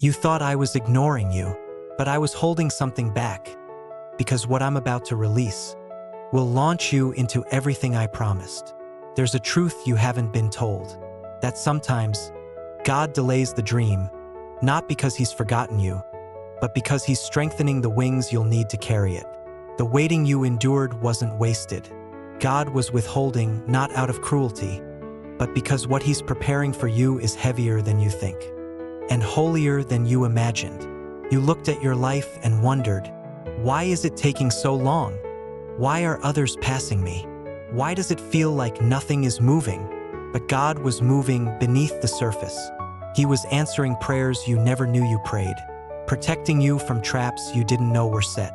You thought I was ignoring you, but I was holding something back, because what I'm about to release will launch you into everything I promised. There's a truth you haven't been told, that sometimes God delays the dream, not because He's forgotten you, but because He's strengthening the wings you'll need to carry it. The waiting you endured wasn't wasted. God was withholding not out of cruelty, but because what He's preparing for you is heavier than you think, and holier than you imagined. You looked at your life and wondered, why is it taking so long? Why are others passing me? Why does it feel like nothing is moving? But God was moving beneath the surface. He was answering prayers you never knew you prayed, protecting you from traps you didn't know were set,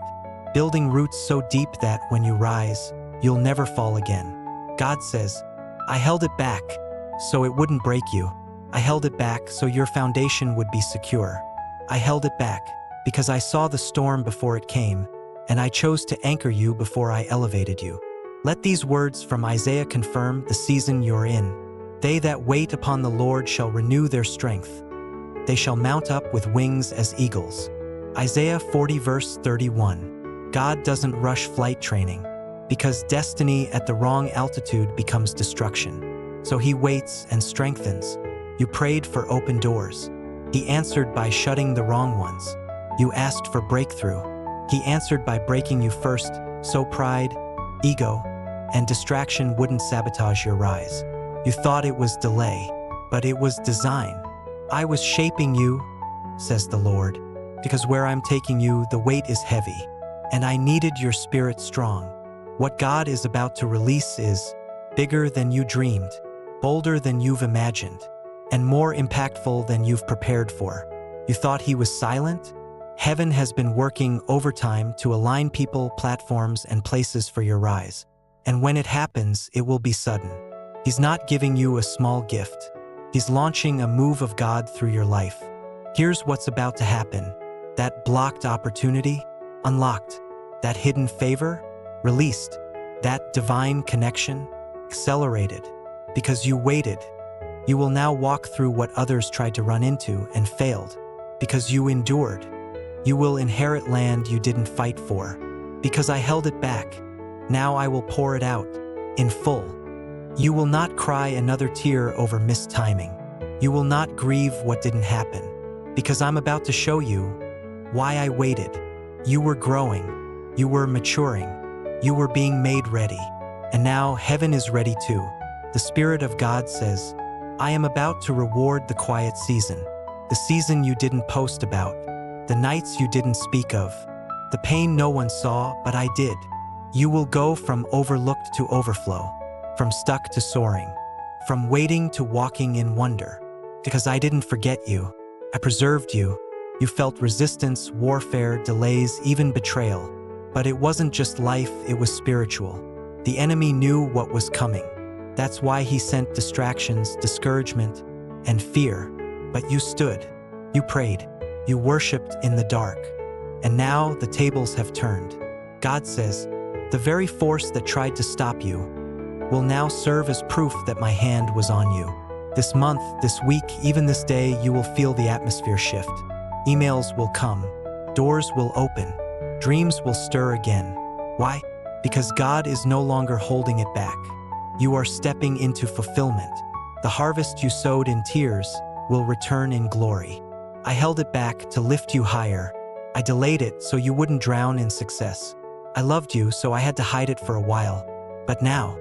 building roots so deep that when you rise, you'll never fall again. God says, I held it back so it wouldn't break you. I held it back so your foundation would be secure. I held it back because I saw the storm before it came, and I chose to anchor you before I elevated you. Let these words from Isaiah confirm the season you're in. They that wait upon the Lord shall renew their strength. They shall mount up with wings as eagles. Isaiah 40 verse 31. God doesn't rush flight training, because destiny at the wrong altitude becomes destruction. So He waits and strengthens. You prayed for open doors. He answered by shutting the wrong ones. You asked for breakthrough. He answered by breaking you first, so pride, ego, and distraction wouldn't sabotage your rise. You thought it was delay, but it was design. I was shaping you, says the Lord, because where I'm taking you, the weight is heavy, and I needed your spirit strong. What God is about to release is bigger than you dreamed, bolder than you've imagined, and more impactful than you've prepared for. You thought He was silent? Heaven has been working overtime to align people, platforms, and places for your rise. And when it happens, it will be sudden. He's not giving you a small gift. He's launching a move of God through your life. Here's what's about to happen. That blocked opportunity, unlocked. That hidden favor, released. That divine connection, accelerated. Because you waited. You will now walk through what others tried to run into and failed. Because you endured. You will inherit land you didn't fight for. Because I held it back, now I will pour it out, in full. You will not cry another tear over missed timing. You will not grieve what didn't happen. Because I'm about to show you why I waited. You were growing. You were maturing. You were being made ready. And now heaven is ready too. The Spirit of God says, I am about to reward the quiet season. The season you didn't post about. The nights you didn't speak of. The pain no one saw, but I did. You will go from overlooked to overflow. From stuck to soaring. From waiting to walking in wonder. Because I didn't forget you. I preserved you. You felt resistance, warfare, delays, even betrayal. But it wasn't just life, it was spiritual. The enemy knew what was coming. That's why he sent distractions, discouragement, and fear. But you stood. You prayed. You worshiped in the dark. And now the tables have turned. God says, the very force that tried to stop you will now serve as proof that my hand was on you. This month, this week, even this day, you will feel the atmosphere shift. Emails will come. Doors will open. Dreams will stir again. Why? Because God is no longer holding it back. You are stepping into fulfillment. The harvest you sowed in tears will return in glory. I held it back to lift you higher. I delayed it so you wouldn't drown in success. I loved you so I had to hide it for a while. But now,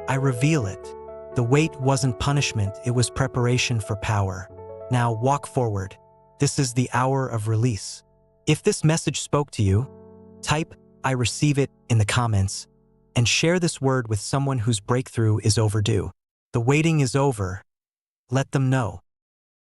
I reveal it. The wait wasn't punishment, it was preparation for power. Now walk forward. This is the hour of release. If this message spoke to you, type I receive it in the comments and share this word with someone whose breakthrough is overdue. The waiting is over. Let them know.